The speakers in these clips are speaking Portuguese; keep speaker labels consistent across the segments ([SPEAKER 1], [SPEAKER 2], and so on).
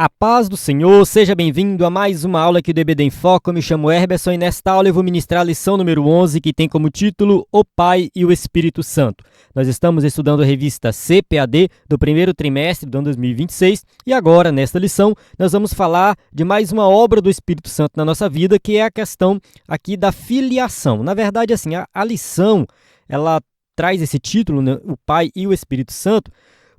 [SPEAKER 1] A paz do Senhor, seja bem-vindo a mais uma aula aqui do EBD em Foco. Eu me chamo Herberson e nesta aula eu vou ministrar a lição número 11, que tem como título O Pai e o Espírito Santo. Nós estamos estudando a revista CPAD do primeiro trimestre do ano 2026 e agora, nesta lição, nós vamos falar de mais uma obra do Espírito Santo na nossa vida, que é a questão aqui da filiação. Na verdade, assim, a lição, ela traz esse título, né, O Pai e o Espírito Santo,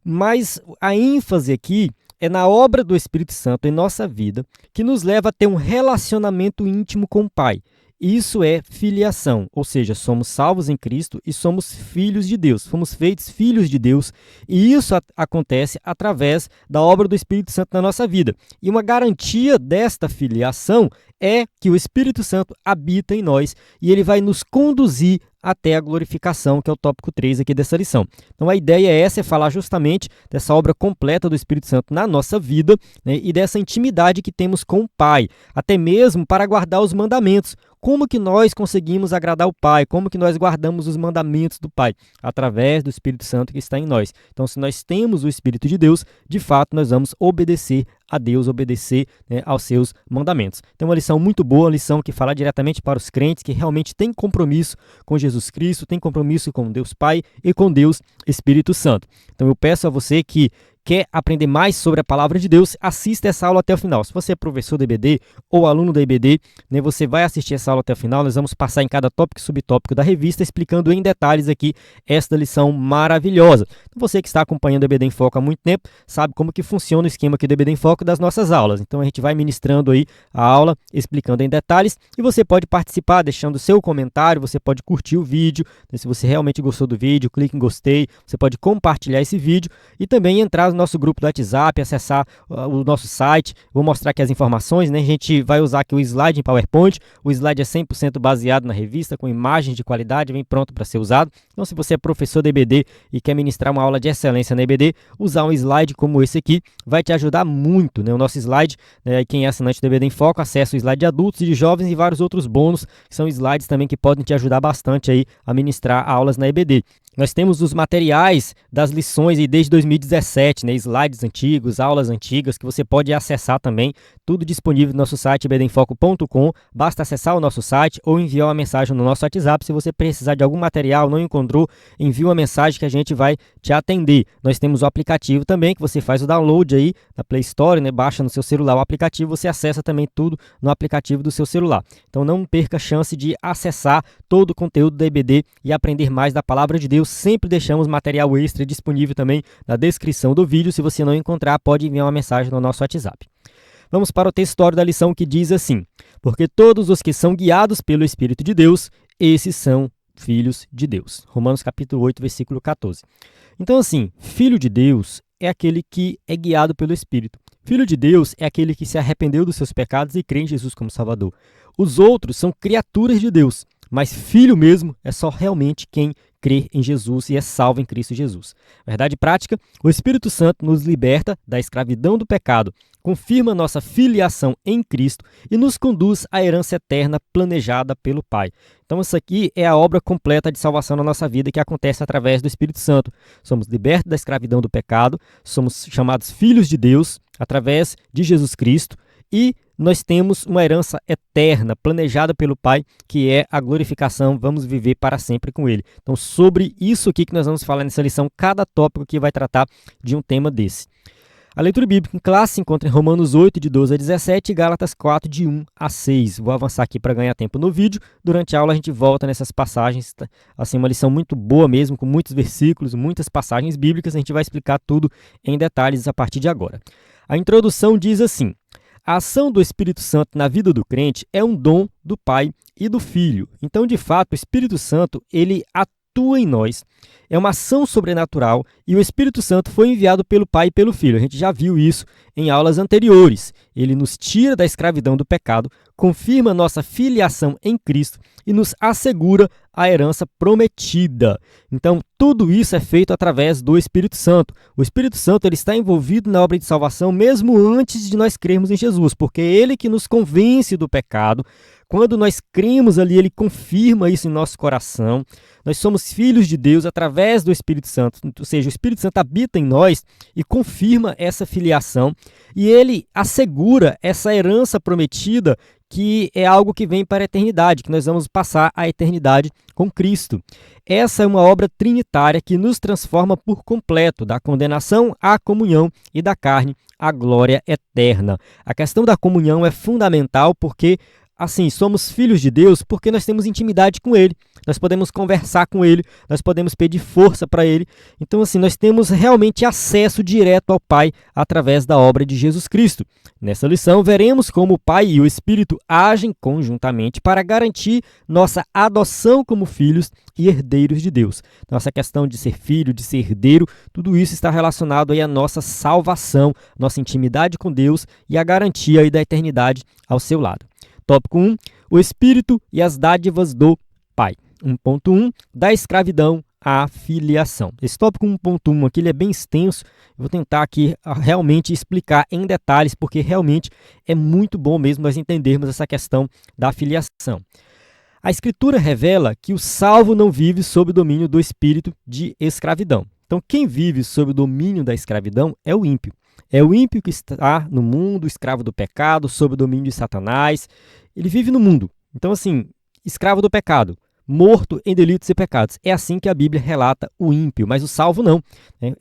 [SPEAKER 1] mas a ênfase aqui é na obra do Espírito Santo em nossa vida, que nos leva a ter um relacionamento íntimo com o Pai. Isso é filiação, ou seja, somos salvos em Cristo e somos filhos de Deus, fomos feitos filhos de Deus, e isso acontece através da obra do Espírito Santo na nossa vida. E uma garantia desta filiação é que o Espírito Santo habita em nós e ele vai nos conduzir até a glorificação, que é o tópico 3 aqui dessa lição. Então a ideia é falar justamente dessa obra completa do Espírito Santo na nossa vida, né, e dessa intimidade que temos com o Pai, até mesmo para guardar os mandamentos. Como que nós conseguimos agradar o Pai? Como que nós guardamos os mandamentos do Pai? Através do Espírito Santo que está em nós. Então, se nós temos o Espírito de Deus, de fato, nós vamos obedecer a Deus, obedecer, né, aos seus mandamentos. Então, uma lição muito boa, uma lição que fala diretamente para os crentes que realmente têm compromisso com Jesus Cristo, têm compromisso com Deus Pai e com Deus Espírito Santo. Então, eu peço a você que quer aprender mais sobre a palavra de Deus, assista essa aula até o final. Se você é professor da EBD ou aluno da EBD, né, você vai assistir essa aula até o final. Nós vamos passar em cada tópico e subtópico da revista, explicando em detalhes aqui esta lição maravilhosa. Então, você que está acompanhando a EBD em Foco há muito tempo, sabe como que funciona o esquema aqui do EBD em Foco das nossas aulas. Então, a gente vai ministrando aí a aula, explicando em detalhes, e você pode participar deixando seu comentário, você pode curtir o vídeo, né, se você realmente gostou do vídeo, clique em gostei, você pode compartilhar esse vídeo e também entrar no nosso grupo do WhatsApp, acessar o nosso site. Vou mostrar aqui as informações, né? A gente vai usar aqui o slide em PowerPoint. O slide é 100% baseado na revista, com imagens de qualidade, vem pronto para ser usado. Então, se você é professor da EBD e quer ministrar uma aula de excelência na EBD, usar um slide como esse aqui vai te ajudar muito, né? O nosso slide, né, quem é assinante do EBD em Foco, acessa o slide de adultos e de jovens e vários outros bônus, que são slides também que podem te ajudar bastante aí a ministrar aulas na EBD. Nós temos os materiais das lições aí desde 2017, né? Slides antigos, aulas antigas, que você pode acessar também, tudo disponível no nosso site ebdenfoco.com. Basta acessar o nosso site ou enviar uma mensagem no nosso WhatsApp. Se você precisar de algum material, não encontrou, envia uma mensagem que a gente vai te atender. Nós temos o aplicativo também, que você faz o download aí na Play Store, né? Baixa no seu celular o aplicativo, você acessa também tudo no aplicativo do seu celular. Então não perca a chance de acessar todo o conteúdo da EBD e aprender mais da palavra de Deus. Sempre deixamos material extra disponível também na descrição do vídeo. Se você não encontrar, pode enviar uma mensagem no nosso WhatsApp. Vamos para o textório da lição, que diz assim: porque todos os que são guiados pelo Espírito de Deus, esses são filhos de Deus. Romanos capítulo 8, versículo 14. Então, assim, filho de Deus é aquele que é guiado pelo Espírito. Filho de Deus é aquele que se arrependeu dos seus pecados e crê em Jesus como Salvador. Os outros são criaturas de Deus, mas filho mesmo é só realmente quem crê em Jesus e é salvo em Cristo Jesus. Verdade prática, o Espírito Santo nos liberta da escravidão do pecado, confirma nossa filiação em Cristo e nos conduz à herança eterna planejada pelo Pai. Então, isso aqui é a obra completa de salvação na nossa vida que acontece através do Espírito Santo. Somos libertos da escravidão do pecado, somos chamados filhos de Deus através de Jesus Cristo e nós temos uma herança eterna, planejada pelo Pai, que é a glorificação, vamos viver para sempre com Ele. Então, sobre isso aqui que nós vamos falar nessa lição, cada tópico que vai tratar de um tema desse. A leitura bíblica em classe se encontra em Romanos 8, de 12 a 17 e Gálatas 4, de 1 a 6. Vou avançar aqui para ganhar tempo no vídeo. Durante a aula a gente volta nessas passagens, assim, uma lição muito boa mesmo, com muitos versículos, muitas passagens bíblicas. A gente vai explicar tudo em detalhes a partir de agora. A introdução diz assim: a ação do Espírito Santo na vida do crente é um dom do Pai e do Filho. Então, de fato, o Espírito Santo, ele atua em nós. É uma ação sobrenatural e o Espírito Santo foi enviado pelo Pai e pelo Filho. A gente já viu isso em aulas anteriores. Ele nos tira da escravidão do pecado, confirma nossa filiação em Cristo e nos assegura a herança prometida. Então, tudo isso é feito através do Espírito Santo. O Espírito Santo ele está envolvido na obra de salvação mesmo antes de nós crermos em Jesus, porque é ele que nos convence do pecado. Quando nós cremos ali, ele confirma isso em nosso coração. Nós somos filhos de Deus através do Espírito Santo, ou seja, o Espírito Santo habita em nós e confirma essa filiação. E ele assegura essa herança prometida, que é algo que vem para a eternidade, que nós vamos passar a eternidade com Cristo. Essa é uma obra trinitária que nos transforma por completo, da condenação à comunhão e da carne à glória eterna. A questão da comunhão é fundamental porque assim, somos filhos de Deus porque nós temos intimidade com Ele, nós podemos conversar com Ele, nós podemos pedir força para Ele. Então, assim, nós temos realmente acesso direto ao Pai através da obra de Jesus Cristo. Nessa lição, veremos como o Pai e o Espírito agem conjuntamente para garantir nossa adoção como filhos e herdeiros de Deus. Então, essa questão de ser filho, de ser herdeiro, tudo isso está relacionado aí à nossa salvação, nossa intimidade com Deus e a garantia aí da eternidade ao seu lado. Tópico 1, o Espírito e as dádivas do Pai. 1.1, da escravidão à filiação. Esse tópico 1.1 aqui ele é bem extenso, eu vou tentar aqui realmente explicar em detalhes, porque realmente é muito bom mesmo nós entendermos essa questão da filiação. A Escritura revela que o salvo não vive sob o domínio do espírito de escravidão. Então, quem vive sob o domínio da escravidão é o ímpio. É o ímpio que está no mundo, escravo do pecado, sob o domínio de Satanás. Ele vive no mundo. Então, assim, escravo do pecado, morto em delitos e pecados. É assim que a Bíblia relata o ímpio, mas o salvo não.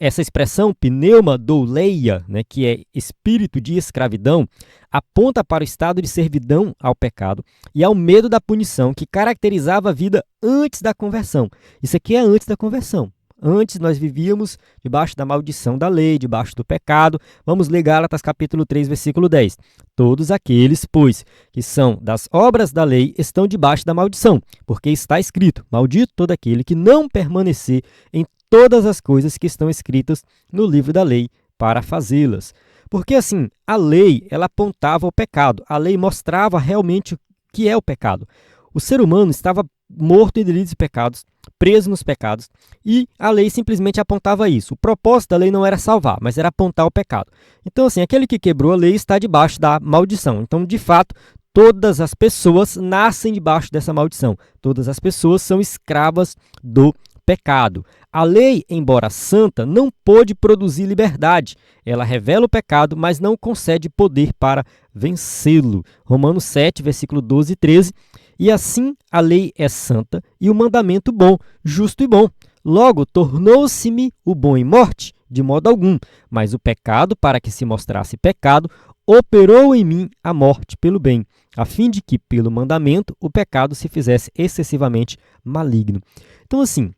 [SPEAKER 1] Essa expressão, pneuma douleia, que é espírito de escravidão, aponta para o estado de servidão ao pecado e ao medo da punição que caracterizava a vida antes da conversão. Isso aqui é antes da conversão. Antes nós vivíamos debaixo da maldição da lei, debaixo do pecado. Vamos ler Gálatas capítulo 3, versículo 10. Todos aqueles, pois, que são das obras da lei, estão debaixo da maldição, porque está escrito, maldito todo aquele que não permanecer em todas as coisas que estão escritas no livro da lei para fazê-las. Porque assim, a lei, ela apontava o pecado, a lei mostrava realmente o que é o pecado. O ser humano estava morto em delitos e pecados, preso nos pecados, e a lei simplesmente apontava isso. O propósito da lei não era salvar, mas era apontar o pecado. Então, assim, aquele que quebrou a lei está debaixo da maldição. Então, de fato, todas as pessoas nascem debaixo dessa maldição. Todas as pessoas são escravas do pecado. A lei, embora santa, não pôde produzir liberdade. Ela revela o pecado, mas não concede poder para vencê-lo. Romanos 7, versículo 12 e 13. E assim a lei é santa e o mandamento bom, justo e bom. Logo, tornou-se-me o bom em morte? De modo algum. Mas o pecado, para que se mostrasse pecado, operou em mim a morte pelo bem, a fim de que, pelo mandamento, o pecado se fizesse excessivamente maligno. Então, assim,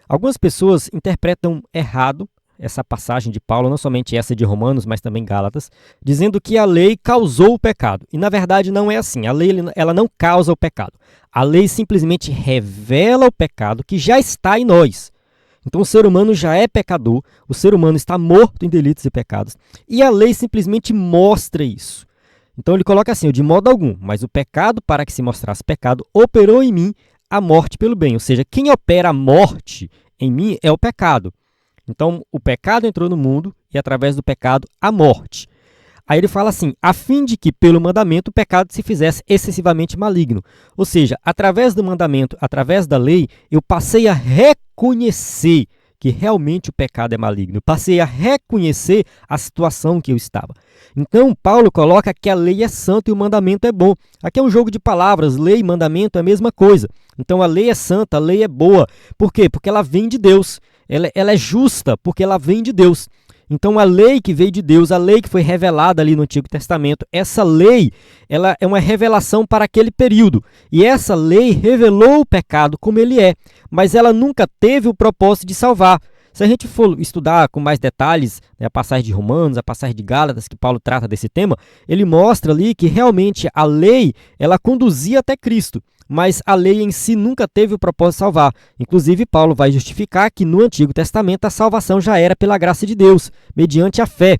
[SPEAKER 1] algumas pessoas interpretam errado essa passagem de Paulo, não somente essa de Romanos, mas também Gálatas, dizendo que a lei causou o pecado. E, na verdade, não é assim. A lei ela não causa o pecado. A lei simplesmente revela o pecado que já está em nós. Então, o ser humano já é pecador, o ser humano está morto em delitos e pecados, e a lei simplesmente mostra isso. Então, ele coloca assim, de modo algum, mas o pecado, para que se mostrasse pecado, operou em mim a morte pelo bem. Ou seja, quem opera a morte em mim é o pecado. Então, o pecado entrou no mundo e, através do pecado, a morte. Aí ele fala assim, a fim de que, pelo mandamento, o pecado se fizesse excessivamente maligno. Ou seja, através do mandamento, através da lei, eu passei a reconhecer que realmente o pecado é maligno. Eu passei a reconhecer a situação que eu estava. Então, Paulo coloca que a lei é santa e o mandamento é bom. Aqui é um jogo de palavras, lei e mandamento é a mesma coisa. Então, a lei é santa, a lei é boa. Por quê? Porque ela vem de Deus. Ela é justa porque ela vem de Deus. Então, a lei que veio de Deus, a lei que foi revelada ali no Antigo Testamento, essa lei ela é uma revelação para aquele período. E essa lei revelou o pecado como ele é, mas ela nunca teve o propósito de salvar. Se a gente for estudar com mais detalhes, a passagem de Romanos, a passagem de Gálatas, que Paulo trata desse tema, ele mostra ali que realmente a lei ela conduzia até Cristo. Mas a lei em si nunca teve o propósito de salvar. Inclusive, Paulo vai justificar que no Antigo Testamento a salvação já era pela graça de Deus, mediante a fé.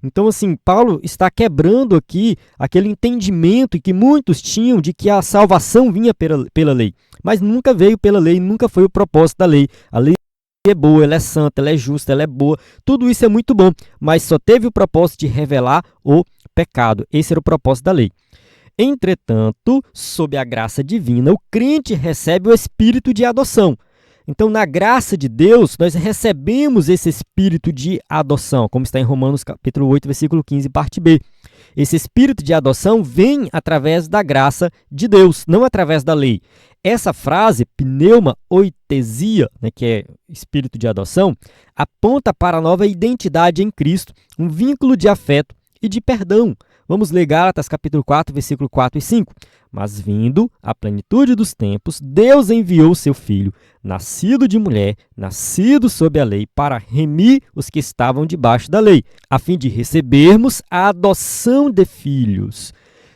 [SPEAKER 1] Então, assim, Paulo está quebrando aqui aquele entendimento que muitos tinham de que a salvação vinha pela lei, mas nunca veio pela lei, nunca foi o propósito da lei. A lei é boa, ela é santa, ela é justa, ela é boa, tudo isso é muito bom, mas só teve o propósito de revelar o pecado. Esse era o propósito da lei. Entretanto, sob a graça divina, o crente recebe o espírito de adoção. Então, na graça de Deus, nós recebemos esse espírito de adoção, como está em Romanos capítulo 8, versículo 15, parte B. Esse espírito de adoção vem através da graça de Deus, não através da lei. Essa frase, pneuma oitesia, que é espírito de adoção, aponta para a nova identidade em Cristo, um vínculo de afeto e de perdão. Vamos ler Gálatas capítulo 4, versículo 4 e 5. Mas vindo a plenitude dos tempos, Deus enviou seu Filho, nascido de mulher, nascido sob a lei, para remir os que estavam debaixo da lei, a fim de recebermos a adoção de filhos.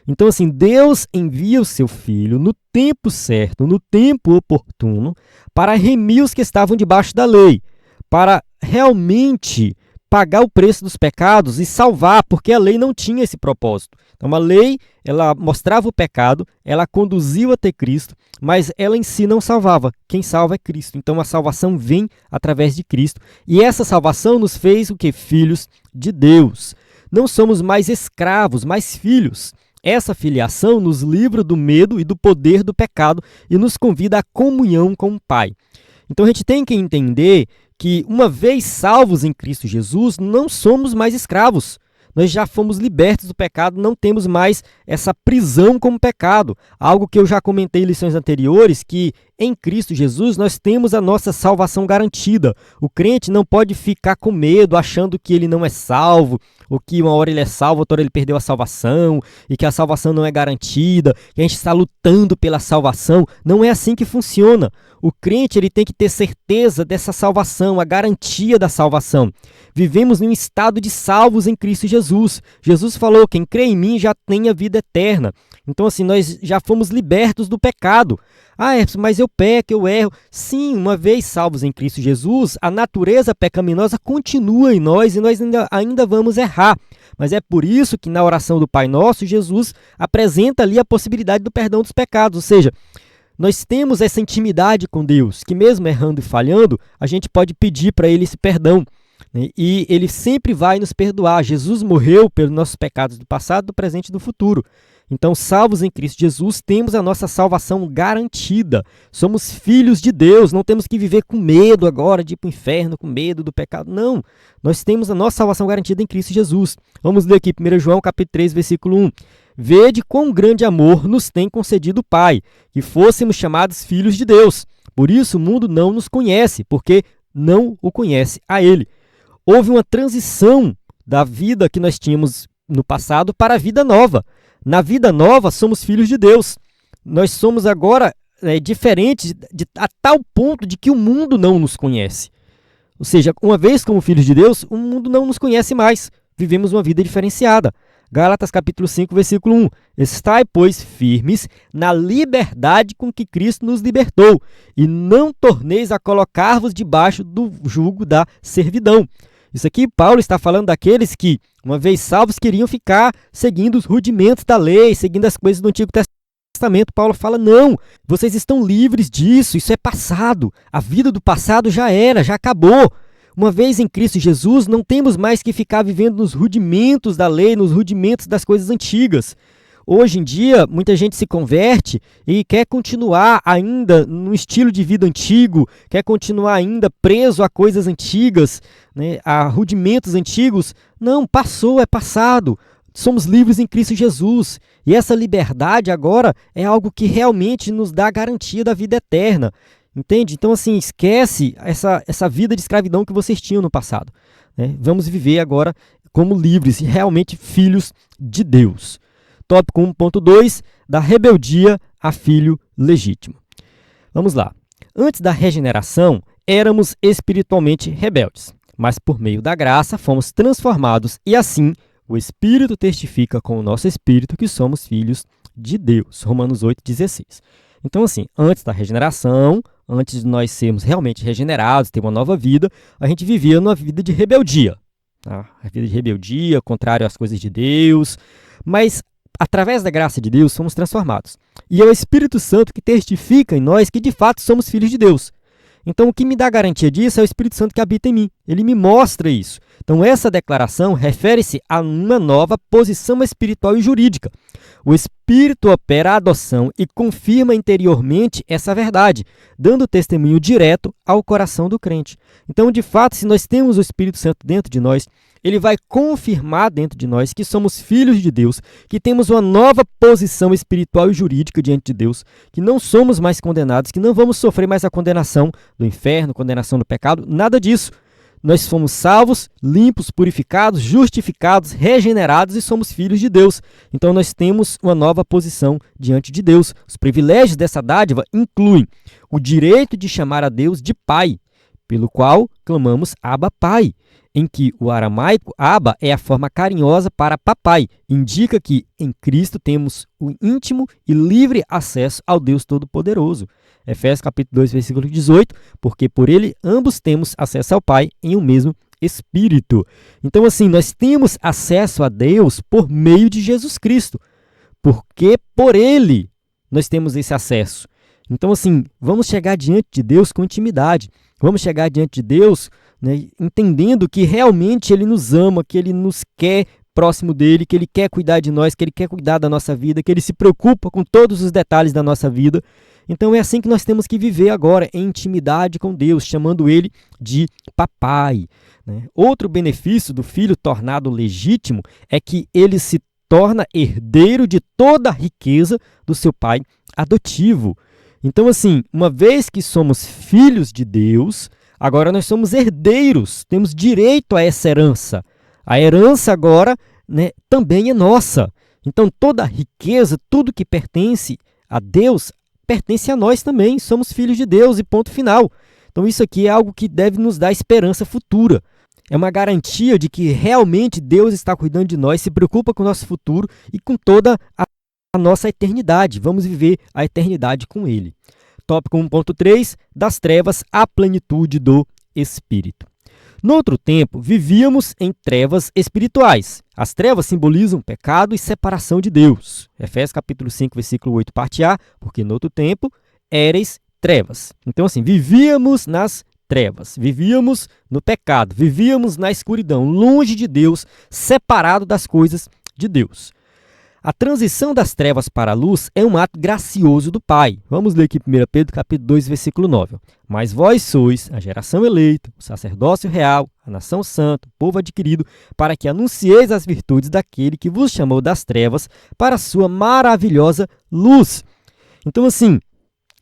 [SPEAKER 1] Então, assim, Deus envia o seu Filho no tempo certo, no tempo oportuno, para remir os que estavam debaixo da lei, para realmente pagar o preço dos pecados e salvar, porque a lei não tinha esse propósito. Então, a lei, ela mostrava o pecado, ela conduziu até Cristo, mas ela em si não salvava. Quem salva é Cristo. Então, a salvação vem através de Cristo. E essa salvação nos fez o quê? Filhos de Deus. Não somos mais escravos, mas filhos. Essa filiação nos livra do medo e do poder do pecado e nos convida à comunhão com o Pai. Então, a gente tem que entender que, uma vez salvos em Cristo Jesus, não somos mais escravos. Nós já fomos libertos do pecado, não temos mais essa prisão como pecado. Algo que eu já comentei em lições anteriores, que em Cristo Jesus nós temos a nossa salvação garantida. O crente não pode ficar com medo, achando que ele não é salvo, ou que uma hora ele é salvo, outra hora ele perdeu a salvação, e que a salvação não é garantida, que a gente está lutando pela salvação. Não é assim que funciona. O crente ele tem que ter certeza dessa salvação, a garantia da salvação. Vivemos em um estado de salvos em Cristo Jesus. Jesus falou, quem crê em mim já tem a vida eterna. Então, assim, nós já fomos libertos do pecado. Ah, mas eu peco, eu erro. Sim, uma vez salvos em Cristo Jesus, a natureza pecaminosa continua em nós e nós ainda vamos errar. Mas é por isso que na oração do Pai Nosso, Jesus apresenta ali a possibilidade do perdão dos pecados. Ou seja, nós temos essa intimidade com Deus, que mesmo errando e falhando, a gente pode pedir para Ele esse perdão. E Ele sempre vai nos perdoar. Jesus morreu pelos nossos pecados do passado, do presente e do futuro. Então, salvos em Cristo Jesus, temos a nossa salvação garantida. Somos filhos de Deus, não temos que viver com medo agora de ir para o inferno, com medo do pecado. Não, nós temos a nossa salvação garantida em Cristo Jesus. Vamos ler aqui 1 João capítulo 3, versículo 1. Vede quão grande amor nos tem concedido o Pai, que fôssemos chamados filhos de Deus. Por isso o mundo não nos conhece, porque não o conhece a Ele. Houve uma transição da vida que nós tínhamos no passado para a vida nova. Na vida nova, somos filhos de Deus. Nós somos agora diferentes a tal ponto de que o mundo não nos conhece. Ou seja, uma vez como filhos de Deus, o mundo não nos conhece mais. Vivemos uma vida diferenciada. Gálatas capítulo 5, versículo 1. Estai, pois, firmes na liberdade com que Cristo nos libertou, e não torneis a colocar-vos debaixo do jugo da servidão. Isso aqui, Paulo está falando daqueles que, uma vez salvos, queriam ficar seguindo os rudimentos da lei, seguindo as coisas do Antigo Testamento. Paulo fala, não, vocês estão livres disso, isso é passado. A vida do passado já era, já acabou. Uma vez em Cristo Jesus, não temos mais que ficar vivendo nos rudimentos da lei, nos rudimentos das coisas antigas. Hoje em dia, muita gente se converte e quer continuar ainda no estilo de vida antigo, quer continuar ainda preso a coisas antigas, a rudimentos antigos. Não, passou, é passado. Somos livres em Cristo Jesus. E essa liberdade agora é algo que realmente nos dá a garantia da vida eterna. Entende? Então, assim, esquece essa vida de escravidão que vocês tinham no passado. Vamos viver agora como livres e realmente filhos de Deus. Tópico 1.2, da rebeldia a filho legítimo. Vamos lá. Antes da regeneração, éramos espiritualmente rebeldes, mas por meio da graça fomos transformados e assim o Espírito testifica com o nosso espírito que somos filhos de Deus. Romanos 8,16. Então, assim, antes da regeneração, antes de nós sermos realmente regenerados, ter uma nova vida, a gente vivia numa vida de rebeldia. tá? A vida de rebeldia, contrário às coisas de Deus, mas através da graça de Deus somos transformados. E é o Espírito Santo que testifica em nós que de fato somos filhos de Deus. Então, o que me dá garantia disso é o Espírito Santo que habita em mim. Ele me mostra isso. Então, essa declaração refere-se a uma nova posição espiritual e jurídica. O Espírito opera a adoção e confirma interiormente essa verdade, dando testemunho direto ao coração do crente. Então, de fato, se nós temos o Espírito Santo dentro de nós, ele vai confirmar dentro de nós que somos filhos de Deus, que temos uma nova posição espiritual e jurídica diante de Deus, que não somos mais condenados, que não vamos sofrer mais a condenação do inferno, condenação do pecado, nada disso. Nós fomos salvos, limpos, purificados, justificados, regenerados e somos filhos de Deus. Então nós temos uma nova posição diante de Deus. Os privilégios dessa dádiva incluem o direito de chamar a Deus de Pai, pelo qual clamamos Abba Pai, em que o aramaico Abba é a forma carinhosa para papai. Indica que em Cristo temos o íntimo e livre acesso ao Deus Todo-Poderoso. Efésios capítulo 2, versículo 18, porque por ele ambos temos acesso ao Pai em um mesmo Espírito. Então, assim, nós temos acesso a Deus por meio de Jesus Cristo, porque por ele nós temos esse acesso. Então, assim, vamos chegar diante de Deus com intimidade, vamos chegar diante de Deus, né, entendendo que realmente ele nos ama, que ele nos quer próximo dele, que ele quer cuidar de nós, que ele quer cuidar da nossa vida, que ele se preocupa com todos os detalhes da nossa vida. Então é assim que nós temos que viver agora, em intimidade com Deus, chamando ele de papai, né? Outro benefício do filho tornado legítimo é que ele se torna herdeiro de toda a riqueza do seu pai adotivo. Então, assim, uma vez que somos filhos de Deus, agora nós somos herdeiros, temos direito a essa herança. A herança agora, né, também é nossa. Então, toda a riqueza, tudo que pertence a Deus, pertence a nós também. Somos filhos de Deus e ponto final. Então, isso aqui é algo que deve nos dar esperança futura. É uma garantia de que realmente Deus está cuidando de nós, se preocupa com o nosso futuro e com toda a nossa eternidade. Vamos viver a eternidade com Ele. Tópico 1.3, das trevas à plenitude do Espírito. No outro tempo, vivíamos em trevas espirituais. As trevas simbolizam pecado e separação de Deus. Efésios capítulo 5, versículo 8, parte A, porque no outro tempo éreis trevas. Então, assim, vivíamos nas trevas, vivíamos no pecado, vivíamos na escuridão, longe de Deus, separado das coisas de Deus. A transição das trevas para a luz é um ato gracioso do Pai. Vamos ler aqui 1 Pedro, capítulo 2, versículo 9. Mas vós sois a geração eleita, o sacerdócio real, a nação santa, o povo adquirido, para que anuncieis as virtudes daquele que vos chamou das trevas para a sua maravilhosa luz. Então, assim,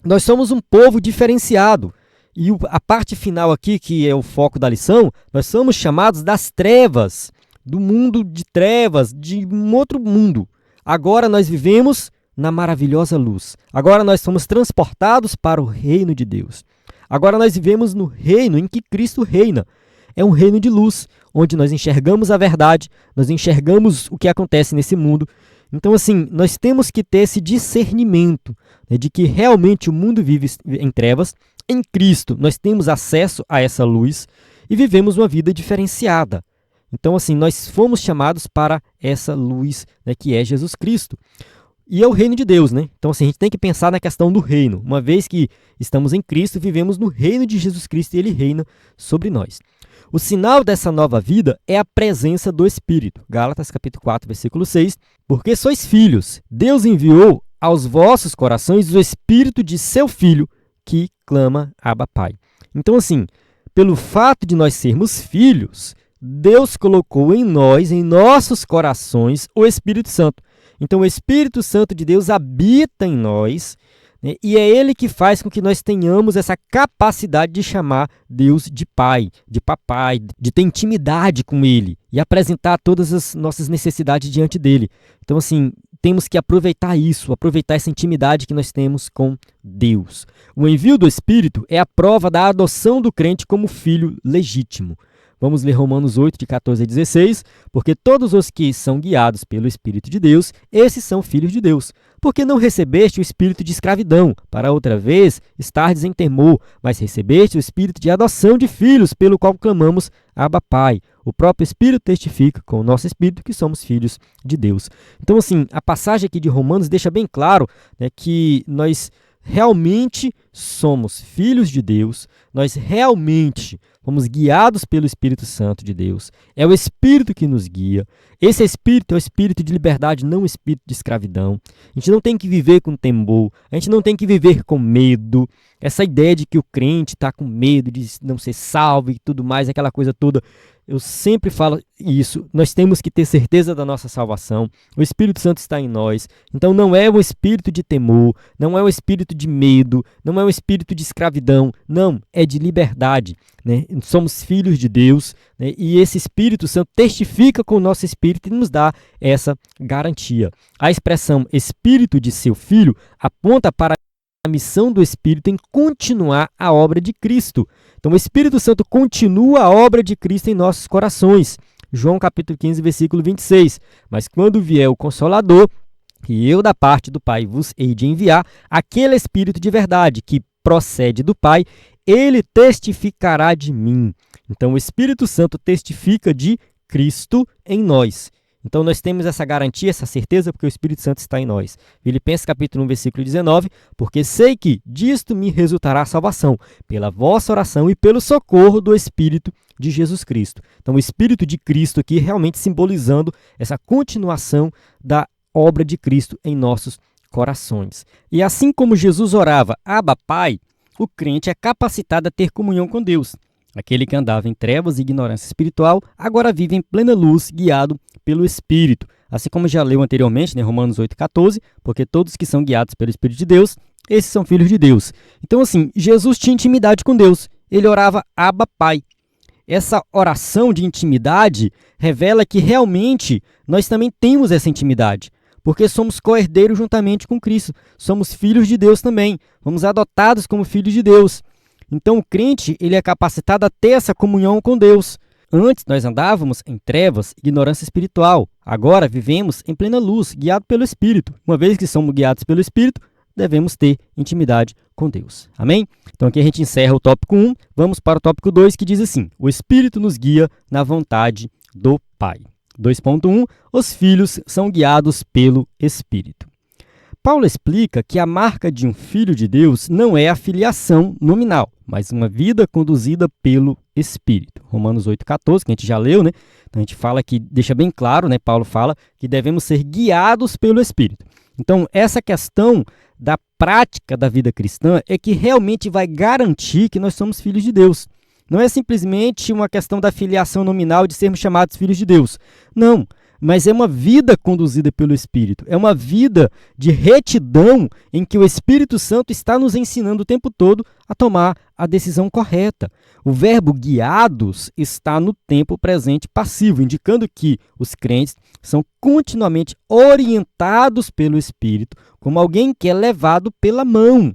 [SPEAKER 1] nós somos um povo diferenciado. E a parte final aqui, que é o foco da lição, nós somos chamados das trevas, do mundo de trevas, de um outro mundo. Agora nós vivemos na maravilhosa luz. Agora nós somos transportados para o reino de Deus. Agora nós vivemos no reino em que Cristo reina. É um reino de luz, onde nós enxergamos a verdade, nós enxergamos o que acontece nesse mundo. Então, assim, nós temos que ter esse discernimento, né, de que realmente o mundo vive em trevas. Em Cristo, nós temos acesso a essa luz e vivemos uma vida diferenciada. Então, assim, nós fomos chamados para essa luz, né, que é Jesus Cristo. E é o reino de Deus, né? Então, assim, a gente tem que pensar na questão do reino. Uma vez que estamos em Cristo, vivemos no reino de Jesus Cristo e Ele reina sobre nós. O sinal dessa nova vida é a presença do Espírito. Gálatas, capítulo 4, versículo 6. Porque sois filhos, Deus enviou aos vossos corações o Espírito de seu Filho, que clama Abba Pai. Então, assim, pelo fato de nós sermos filhos, Deus colocou em nós, em nossos corações, o Espírito Santo. Então, o Espírito Santo de Deus habita em nós, né, e é Ele que faz com que nós tenhamos essa capacidade de chamar Deus de Pai, de Papai, de ter intimidade com Ele e apresentar todas as nossas necessidades diante dEle. Então, assim, temos que aproveitar isso, aproveitar essa intimidade que nós temos com Deus. O envio do Espírito é a prova da adoção do crente como filho legítimo. Vamos ler Romanos 8, de 14 a 16. Porque todos os que são guiados pelo Espírito de Deus, esses são filhos de Deus. Porque não recebeste o espírito de escravidão, para outra vez estardes em temor, mas recebeste o espírito de adoção de filhos, pelo qual clamamos, Abba, Pai. O próprio Espírito testifica com o nosso espírito que somos filhos de Deus. Então, assim, a passagem aqui de Romanos deixa bem claro, né, que nós realmente somos filhos de Deus, nós realmente fomos guiados pelo Espírito Santo de Deus. É o Espírito que nos guia. Esse Espírito é o Espírito de liberdade, não o Espírito de escravidão. A gente não tem que viver com temor, a gente não tem que viver com medo. Essa ideia de que o crente está com medo de não ser salvo e tudo mais, aquela coisa toda, eu sempre falo isso. Nós temos que ter certeza da nossa salvação. O Espírito Santo está em nós. Então não é o espírito de temor, não é o espírito de medo, não é o espírito de escravidão. Não, é de liberdade, né? Somos filhos de Deus, né? E esse Espírito Santo testifica com o nosso espírito e nos dá essa garantia. A expressão espírito de seu filho aponta para a missão do Espírito em continuar a obra de Cristo. Então, o Espírito Santo continua a obra de Cristo em nossos corações. João capítulo 15, versículo 26. Mas quando vier o Consolador, que eu da parte do Pai vos hei de enviar, aquele Espírito de verdade que procede do Pai, ele testificará de mim. Então, o Espírito Santo testifica de Cristo em nós. Então, nós temos essa garantia, essa certeza, porque o Espírito Santo está em nós. Filipenses capítulo 1, versículo 19, porque sei que disto me resultará a salvação, pela vossa oração e pelo socorro do Espírito de Jesus Cristo. Então, o Espírito de Cristo aqui realmente simbolizando essa continuação da obra de Cristo em nossos corações. E assim como Jesus orava, Abba, Pai, o crente é capacitado a ter comunhão com Deus. Aquele que andava em trevas e ignorância espiritual, agora vive em plena luz, guiado pelo Espírito. Assim como já leu anteriormente, né, Romanos 8,14, porque todos que são guiados pelo Espírito de Deus, esses são filhos de Deus. Então, assim, Jesus tinha intimidade com Deus. Ele orava Abba, Pai. Essa oração de intimidade revela que realmente nós também temos essa intimidade, porque somos co-herdeiros juntamente com Cristo. Somos filhos de Deus também. Fomos adotados como filhos de Deus. Então, o crente ele é capacitado a ter essa comunhão com Deus. Antes, nós andávamos em trevas, ignorância espiritual. Agora, vivemos em plena luz, guiados pelo Espírito. Uma vez que somos guiados pelo Espírito, devemos ter intimidade com Deus. Amém? Então, aqui a gente encerra o tópico 1. Vamos para o tópico 2, que diz assim: o Espírito nos guia na vontade do Pai. 2.1. Os filhos são guiados pelo Espírito. Paulo explica que a marca de um filho de Deus não é a filiação nominal, mas uma vida conduzida pelo Espírito. Romanos 8,14, que a gente já leu, né? Então a gente fala que, deixa bem claro, né? Paulo fala que devemos ser guiados pelo Espírito. Então, essa questão da prática da vida cristã é que realmente vai garantir que nós somos filhos de Deus. Não é simplesmente uma questão da filiação nominal de sermos chamados filhos de Deus. Não. Mas é uma vida conduzida pelo Espírito. É uma vida de retidão em que o Espírito Santo está nos ensinando o tempo todo a tomar a decisão correta. O verbo guiados está no tempo presente passivo, indicando que os crentes são continuamente orientados pelo Espírito, como alguém que é levado pela mão.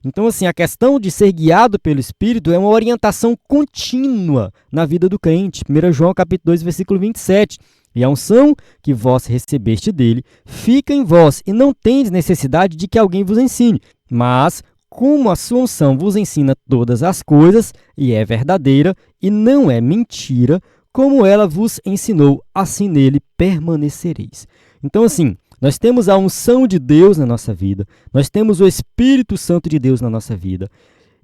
[SPEAKER 1] Então, assim, a questão de ser guiado pelo Espírito é uma orientação contínua na vida do crente. 1 João capítulo 2, versículo 27. E a unção que vós recebeste dele fica em vós, e não tendes necessidade de que alguém vos ensine. Mas, como a sua unção vos ensina todas as coisas, e é verdadeira, e não é mentira, como ela vos ensinou, assim nele permanecereis. Então, assim, nós temos a unção de Deus na nossa vida, nós temos o Espírito Santo de Deus na nossa vida.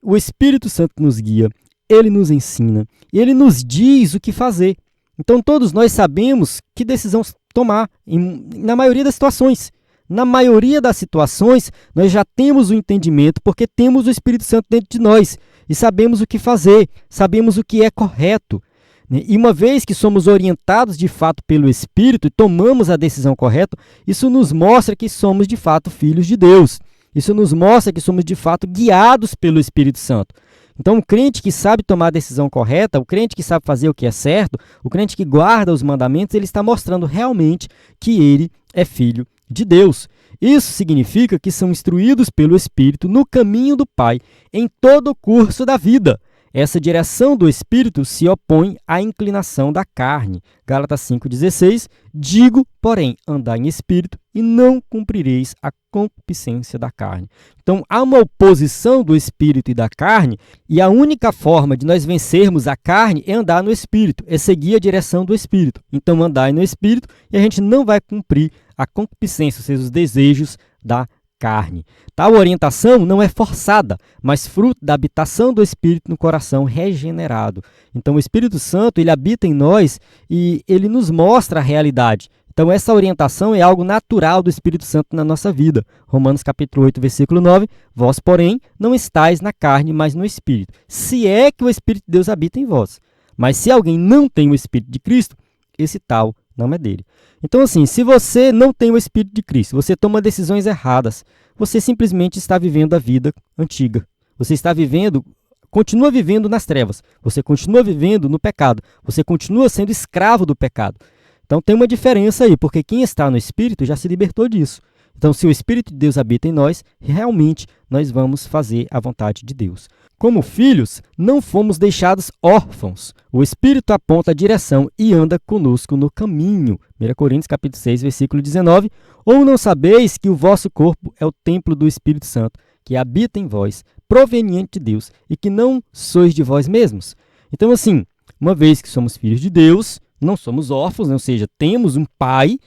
[SPEAKER 1] O Espírito Santo nos guia, ele nos ensina, e ele nos diz o que fazer. Então, todos nós sabemos que decisão tomar, na maioria das situações. Na maioria das situações, nós já temos o entendimento, porque temos o Espírito Santo dentro de nós, e sabemos o que fazer, sabemos o que é correto. E uma vez que somos orientados de fato pelo Espírito e tomamos a decisão correta, isso nos mostra que somos de fato filhos de Deus. Isso nos mostra que somos de fato guiados pelo Espírito Santo. Então, o crente que sabe tomar a decisão correta, o crente que sabe fazer o que é certo, o crente que guarda os mandamentos, ele está mostrando realmente que ele é filho de Deus. Isso significa que são instruídos pelo Espírito no caminho do Pai em todo o curso da vida. Essa direção do Espírito se opõe à inclinação da carne. Gálatas 5,16, digo, porém, andai em Espírito e não cumprireis a concupiscência da carne. Então, há uma oposição do Espírito e da carne, e a única forma de nós vencermos a carne é andar no Espírito, é seguir a direção do Espírito. Então, andai no Espírito e a gente não vai cumprir a concupiscência, ou seja, os desejos da carne. Tal orientação não é forçada, mas fruto da habitação do Espírito no coração regenerado. Então, o Espírito Santo, ele habita em nós e ele nos mostra a realidade. Então, essa orientação é algo natural do Espírito Santo na nossa vida. Romanos capítulo 8, versículo 9, vós, porém, não estáis na carne, mas no Espírito, se é que o Espírito de Deus habita em vós. Mas se alguém não tem o Espírito de Cristo, esse tal não é dele. Então, assim, se você não tem o Espírito de Cristo, você toma decisões erradas, você simplesmente está vivendo a vida antiga. Você está vivendo, continua vivendo nas trevas, você continua vivendo no pecado, você continua sendo escravo do pecado. Então, tem uma diferença aí, porque quem está no Espírito já se libertou disso. Então, se o Espírito de Deus habita em nós, realmente nós vamos fazer a vontade de Deus. Como filhos, não fomos deixados órfãos. O Espírito aponta a direção e anda conosco no caminho. 1 Coríntios capítulo 6, versículo 19. Ou não sabeis que o vosso corpo é o templo do Espírito Santo, que habita em vós, proveniente de Deus, e que não sois de vós mesmos? Então, assim, uma vez que somos filhos de Deus, não somos órfãos, ou seja, temos um pai,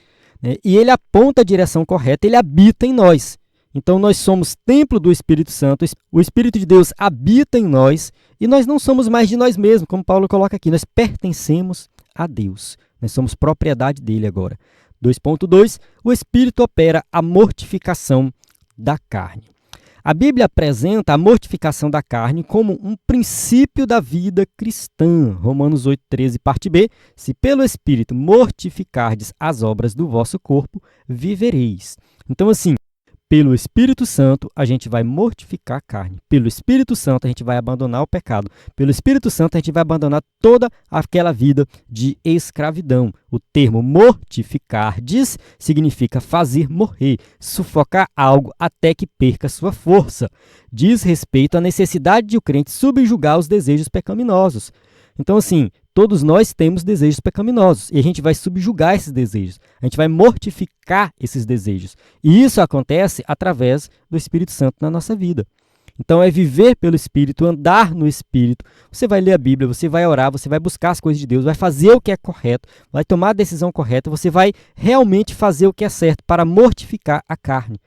[SPEAKER 1] né, e ele aponta a direção correta, ele habita em nós. Então, nós somos templo do Espírito Santo, o Espírito de Deus habita em nós e nós não somos mais de nós mesmos, como Paulo coloca aqui, nós pertencemos a Deus, nós somos propriedade dele agora. 2.2, o Espírito opera a mortificação da carne. A Bíblia apresenta a mortificação da carne como um princípio da vida cristã. Romanos 8,13, parte B, se pelo Espírito mortificardes as obras do vosso corpo, vivereis. Então, assim, pelo Espírito Santo, a gente vai mortificar a carne. Pelo Espírito Santo, a gente vai abandonar o pecado. Pelo Espírito Santo, a gente vai abandonar toda aquela vida de escravidão. O termo mortificardes significa fazer morrer, sufocar algo até que perca sua força. Diz respeito à necessidade de o crente subjugar os desejos pecaminosos. Então, assim, todos nós temos desejos pecaminosos e a gente vai subjugar esses desejos, a gente vai mortificar esses desejos. E isso acontece através do Espírito Santo na nossa vida. Então, é viver pelo Espírito, andar no Espírito. Você vai ler a Bíblia, você vai orar, você vai buscar as coisas de Deus, vai fazer o que é correto, vai tomar a decisão correta, você vai realmente fazer o que é certo para mortificar a carne.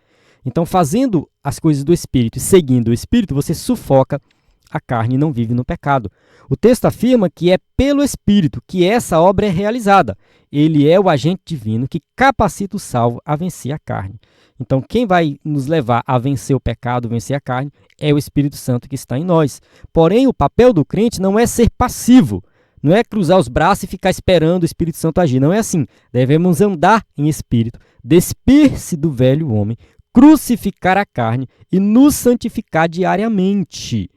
[SPEAKER 1] Então, fazendo as coisas do Espírito e seguindo o Espírito, você sufoca a carne e não vive no pecado. O texto afirma que é pelo Espírito que essa obra é realizada. Ele é o agente divino que capacita o salvo a vencer a carne. Então, quem vai nos levar a vencer o pecado, vencer a carne, é o Espírito Santo que está em nós. Porém, o papel do crente não é ser passivo, não é cruzar os braços e ficar esperando o Espírito Santo agir. Não é assim. Devemos andar em Espírito, despir-se do velho homem, crucificar a carne e nos santificar diariamente.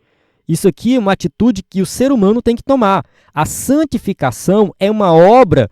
[SPEAKER 1] Isso aqui é uma atitude que o ser humano tem que tomar. A santificação é uma obra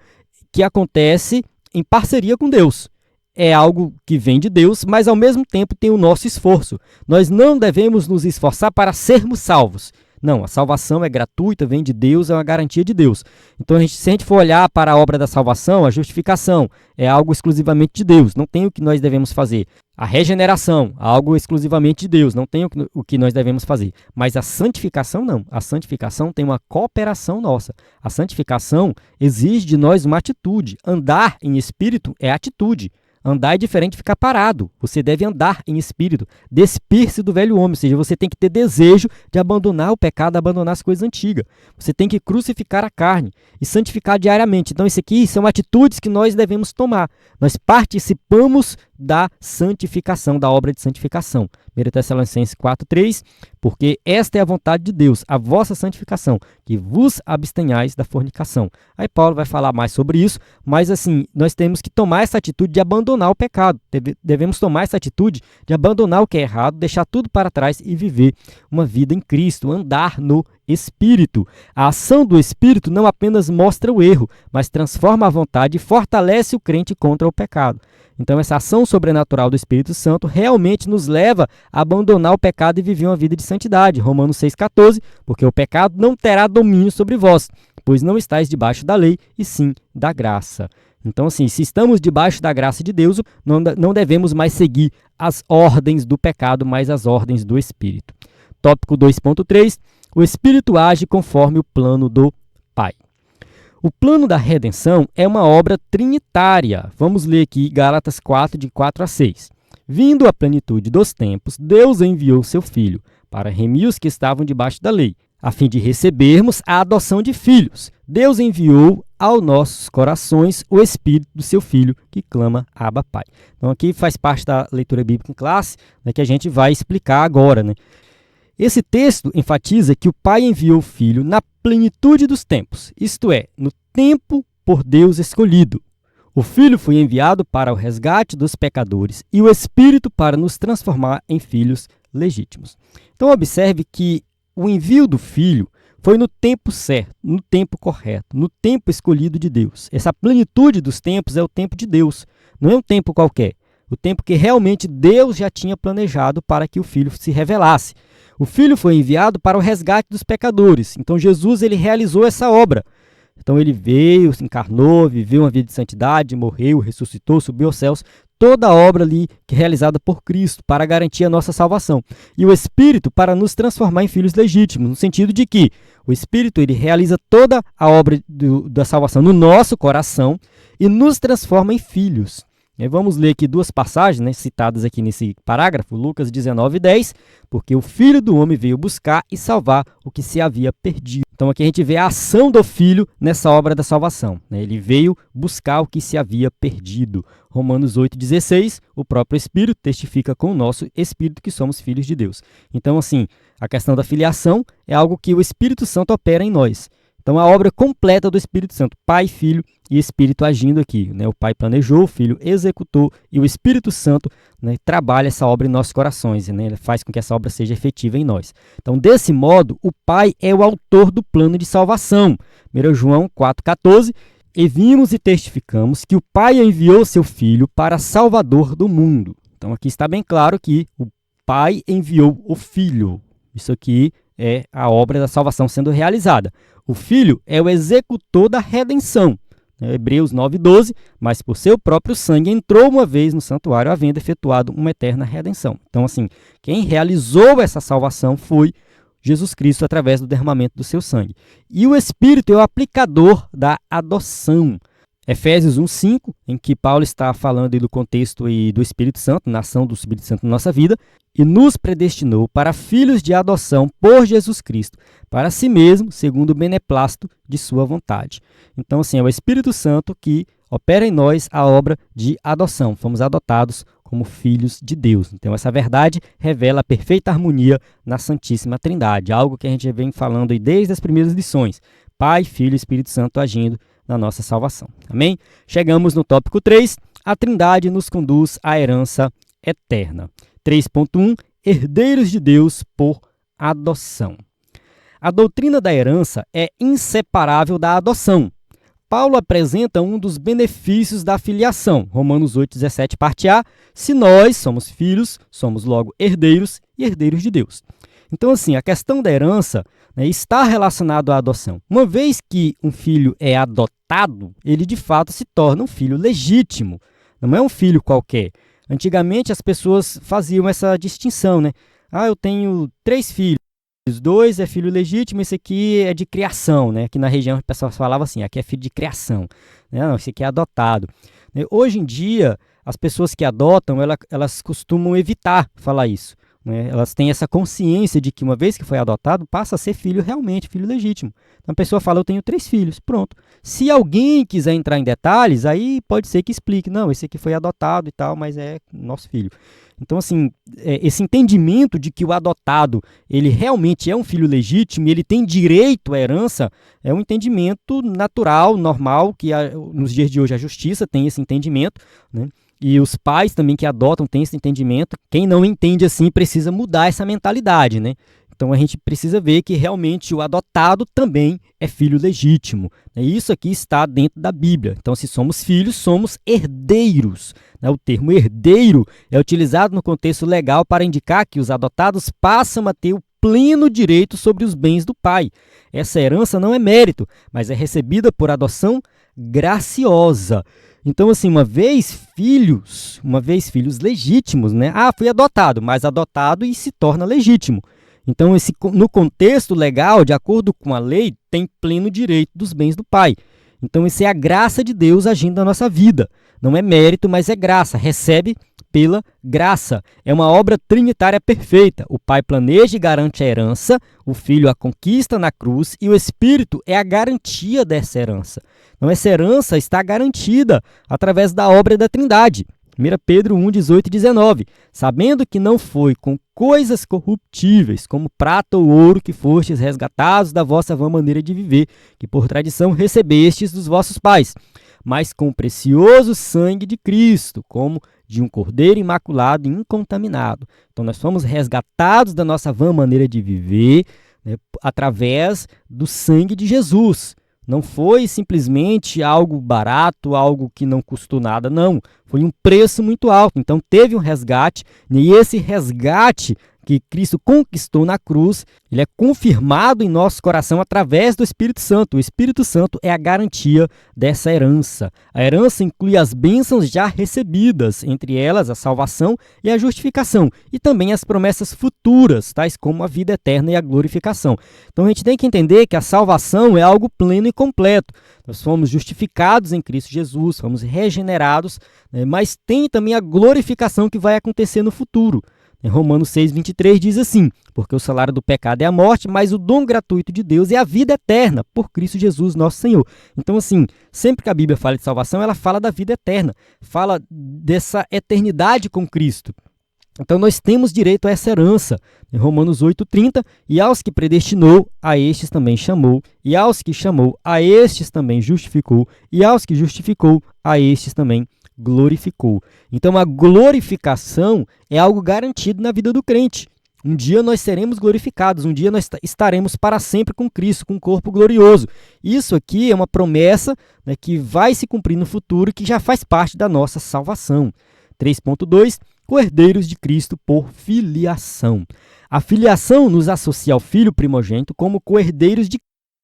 [SPEAKER 1] que acontece em parceria com Deus. É algo que vem de Deus, mas ao mesmo tempo tem o nosso esforço. Nós não devemos nos esforçar para sermos salvos. Não, a salvação é gratuita, vem de Deus, é uma garantia de Deus. Então, se a gente for olhar para a obra da salvação, a justificação é algo exclusivamente de Deus, não tem o que nós devemos fazer. A regeneração, algo exclusivamente de Deus, não tem o que nós devemos fazer. Mas a santificação não. A santificação tem uma cooperação nossa. A santificação exige de nós uma atitude. Andar em espírito é atitude. Andar é diferente de ficar parado. Você deve andar em espírito, despir-se do velho homem, ou seja, você tem que ter desejo de abandonar o pecado, abandonar as coisas antigas. Você tem que crucificar a carne e santificar diariamente. Então, isso aqui são atitudes que nós devemos tomar. Nós participamos da santificação, da obra de santificação. 1 Tessalonicenses 4,3, porque esta é a vontade de Deus, a vossa santificação, que vos abstenhais da fornicação. Aí Paulo vai falar mais sobre isso, mas assim, nós temos que tomar essa atitude de abandonar o pecado. Devemos tomar essa atitude de abandonar o que é errado, deixar tudo para trás e viver uma vida em Cristo, andar no Espírito. A ação do Espírito não apenas mostra o erro, mas transforma a vontade e fortalece o crente contra o pecado. Então, essa ação sobrenatural do Espírito Santo realmente nos leva a abandonar o pecado e viver uma vida de santidade. Romanos 6,14, porque o pecado não terá domínio sobre vós, pois não estáis debaixo da lei, e sim da graça. Então, assim, se estamos debaixo da graça de Deus, não devemos mais seguir as ordens do pecado, mas as ordens do Espírito. Tópico 2.3, o Espírito age conforme o plano do Pai. O plano da redenção é uma obra trinitária. Vamos ler aqui Gálatas 4, de 4 a 6. Vindo a plenitude dos tempos, Deus enviou seu Filho para remir os que estavam debaixo da lei, a fim de recebermos a adoção de filhos. Deus enviou aos nossos corações o Espírito do seu Filho, que clama Abba, Pai. Então aqui faz parte da leitura bíblica em classe, né, que a gente vai explicar agora, né? Esse texto enfatiza que o Pai enviou o Filho na plenitude dos tempos, isto é, no tempo por Deus escolhido. O Filho foi enviado para o resgate dos pecadores e o Espírito para nos transformar em filhos legítimos. Então observe que o envio do Filho foi no tempo certo, no tempo correto, no tempo escolhido de Deus. Essa plenitude dos tempos é o tempo de Deus, não é um tempo qualquer. O tempo que realmente Deus já tinha planejado para que o Filho se revelasse. O Filho foi enviado para o resgate dos pecadores. Então Jesus ele realizou essa obra. Então ele veio, se encarnou, viveu uma vida de santidade, morreu, ressuscitou, subiu aos céus. Toda a obra ali que é realizada por Cristo para garantir a nossa salvação. E o Espírito para nos transformar em filhos legítimos, no sentido de que o Espírito ele realiza toda a obra da salvação no nosso coração e nos transforma em filhos. Vamos ler aqui duas passagens, né, citadas aqui nesse parágrafo, Lucas 19:10, porque o Filho do Homem veio buscar e salvar o que se havia perdido. Então aqui a gente vê a ação do Filho nessa obra da salvação, né? Ele veio buscar o que se havia perdido. Romanos 8:16, o próprio Espírito testifica com o nosso Espírito que somos filhos de Deus. Então assim, a questão da filiação é algo que o Espírito Santo opera em nós. Então, a obra completa do Espírito Santo, Pai, Filho e Espírito agindo aqui, né? O Pai planejou, o Filho executou e o Espírito Santo, né, trabalha essa obra em nossos corações, né? Ele faz com que essa obra seja efetiva em nós. Então, desse modo, o Pai é o autor do plano de salvação. 1 João 4,14, e vimos e testificamos que o Pai enviou seu Filho para Salvador do mundo. Então, aqui está bem claro que o Pai enviou o Filho. Isso aqui é a obra da salvação sendo realizada. O Filho é o executor da redenção. Hebreus 9:12, mas por seu próprio sangue entrou uma vez no santuário, havendo efetuado uma eterna redenção. Então, assim, quem realizou essa salvação foi Jesus Cristo através do derramamento do seu sangue. E o Espírito é o aplicador da adoção. Efésios 1:5, em que Paulo está falando do contexto do Espírito Santo, na ação do Espírito Santo na nossa vida, e nos predestinou para filhos de adoção por Jesus Cristo, para si mesmo, segundo o beneplácito de sua vontade. Então, assim, é o Espírito Santo que opera em nós a obra de adoção. Fomos adotados como filhos de Deus. Então, essa verdade revela a perfeita harmonia na Santíssima Trindade, algo que a gente vem falando aí desde as primeiras lições. Pai, Filho e Espírito Santo agindo na nossa salvação. Amém? Chegamos no tópico 3. A Trindade nos conduz à herança eterna. 3.1. Herdeiros de Deus por adoção. A doutrina da herança é inseparável da adoção. Paulo apresenta um dos benefícios da filiação. Romanos 8:17, parte A. Se nós somos filhos, somos logo herdeiros e herdeiros de Deus. Então, assim, a questão da herança, né, está relacionado à adoção. Uma vez que um filho é adotado, ele de fato se torna um filho legítimo. Não é um filho qualquer. Antigamente as pessoas faziam essa distinção, né? Eu tenho 3 filhos, 2 é filho legítimo, esse aqui é de criação, né? Aqui na região as pessoas falavam assim, aqui é filho de criação, né? Não, esse aqui é adotado. Hoje em dia, as pessoas que adotam, elas costumam evitar falar isso. Elas têm essa consciência de que uma vez que foi adotado, passa a ser filho realmente, filho legítimo. Então a pessoa fala, eu tenho 3 filhos, pronto. Se alguém quiser entrar em detalhes, aí pode ser que explique, não, esse aqui foi adotado e tal, mas é nosso filho. Então, assim, esse entendimento de que o adotado, ele realmente é um filho legítimo e ele tem direito à herança, é um entendimento natural, normal, que nos dias de hoje a justiça tem esse entendimento, né? E os pais também que adotam têm esse entendimento. Quem não entende assim precisa mudar essa mentalidade, né? Então a gente precisa ver que realmente o adotado também é filho legítimo. Isso aqui está dentro da Bíblia. Então, se somos filhos, somos herdeiros. O termo herdeiro é utilizado no contexto legal para indicar que os adotados passam a ter o pleno direito sobre os bens do pai. Essa herança não é mérito, mas é recebida por adoção graciosa. Então, assim, uma vez filhos legítimos, né? Fui adotado, mas adotado e se torna legítimo. Então, no contexto legal, de acordo com a lei, tem pleno direito dos bens do pai. Então, isso é a graça de Deus agindo na nossa vida. Não é mérito, mas é graça. Recebe pela graça. É uma obra trinitária perfeita. O pai planeja e garante a herança, o filho a conquista na cruz e o Espírito é a garantia dessa herança. Então, essa herança está garantida através da obra da Trindade. 1 Pedro 1, 18 e 19. Sabendo que não foi com coisas corruptíveis, como prata ou ouro, que fostes resgatados da vossa vã maneira de viver, que por tradição recebestes dos vossos pais, mas com o precioso sangue de Cristo, como de um cordeiro imaculado e incontaminado. Então, nós fomos resgatados da nossa vã maneira de viver, né, através do sangue de Jesus. Não foi simplesmente algo barato, algo que não custou nada, não. Foi um preço muito alto. Então, teve um resgate, e esse resgate que Cristo conquistou na cruz, ele é confirmado em nosso coração através do Espírito Santo. O Espírito Santo é a garantia dessa herança. A herança inclui as bênçãos já recebidas, entre elas a salvação e a justificação, e também as promessas futuras, tais como a vida eterna e a glorificação. Então a gente tem que entender que a salvação é algo pleno e completo. Nós fomos justificados em Cristo Jesus, fomos regenerados, né, mas tem também a glorificação que vai acontecer no futuro. Em Romanos 6, 23 diz assim: porque o salário do pecado é a morte, mas o dom gratuito de Deus é a vida eterna, por Cristo Jesus, nosso Senhor. Então, assim, sempre que a Bíblia fala de salvação, ela fala da vida eterna, fala dessa eternidade com Cristo. Então, nós temos direito a essa herança. Em Romanos 8,30, e aos que predestinou, a estes também chamou, e aos que chamou, a estes também justificou, e aos que justificou, a estes também glorificou. Então, a glorificação é algo garantido na vida do crente. Um dia nós seremos glorificados, um dia nós estaremos para sempre com Cristo, com um corpo glorioso. Isso aqui é uma promessa, né, que vai se cumprir no futuro, que já faz parte da nossa salvação. 3.2, co-herdeiros de Cristo por filiação. A filiação nos associa ao Filho primogênito como co-herdeiros de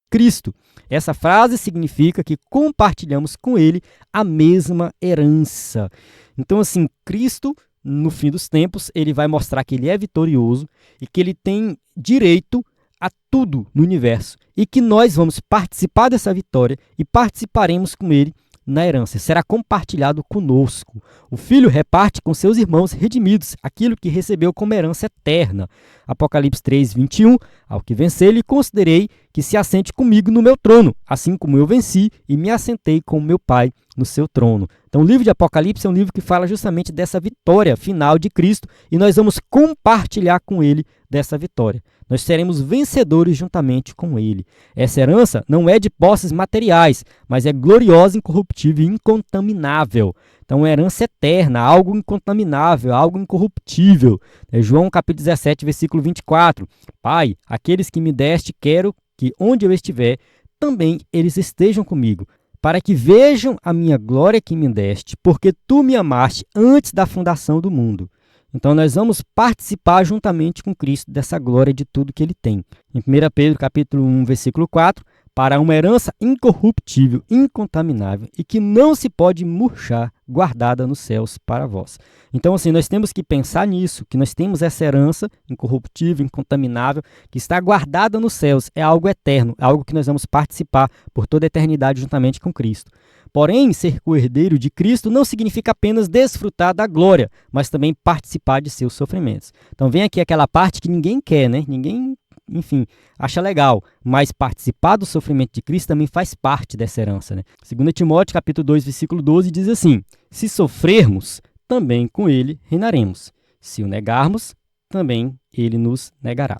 [SPEAKER 1] Cristo. Essa frase significa que compartilhamos com ele a mesma herança. Então, assim, Cristo, no fim dos tempos, ele vai mostrar que ele é vitorioso e que ele tem direito a tudo no universo e que nós vamos participar dessa vitória e participaremos com ele na herança. Será compartilhado conosco. O filho reparte com seus irmãos redimidos aquilo que recebeu como herança eterna. Apocalipse 3, 21. Ao que vencer, lhe considerei que se assente comigo no meu trono, assim como eu venci e me assentei com o meu Pai no seu trono. Então, o livro de Apocalipse é um livro que fala justamente dessa vitória final de Cristo e nós vamos compartilhar com ele dessa vitória. Nós seremos vencedores juntamente com ele. Essa herança não é de posses materiais, mas é gloriosa, incorruptível e incontaminável. Então, é herança eterna, algo incontaminável, algo incorruptível. João capítulo 17, versículo 24. Pai, aqueles que me deste, quero que onde eu estiver, também eles estejam comigo, para que vejam a minha glória que me deste, porque tu me amaste antes da fundação do mundo. Então, nós vamos participar juntamente com Cristo dessa glória de tudo que ele tem. Em 1 Pedro capítulo 1, versículo 4, para uma herança incorruptível, incontaminável e que não se pode murchar, guardada nos céus para vós. Então, assim, nós temos que pensar nisso, que nós temos essa herança incorruptível, incontaminável, que está guardada nos céus, é algo eterno, é algo que nós vamos participar por toda a eternidade juntamente com Cristo. Porém, ser co-herdeiro de Cristo não significa apenas desfrutar da glória, mas também participar de seus sofrimentos. Então, vem aqui aquela parte que ninguém quer, né? Ninguém, enfim, acha legal, mas participar do sofrimento de Cristo também faz parte dessa herança, né? 2 Timóteo, capítulo 2, versículo 12, diz assim: se sofrermos, também com ele reinaremos. Se o negarmos, também ele nos negará.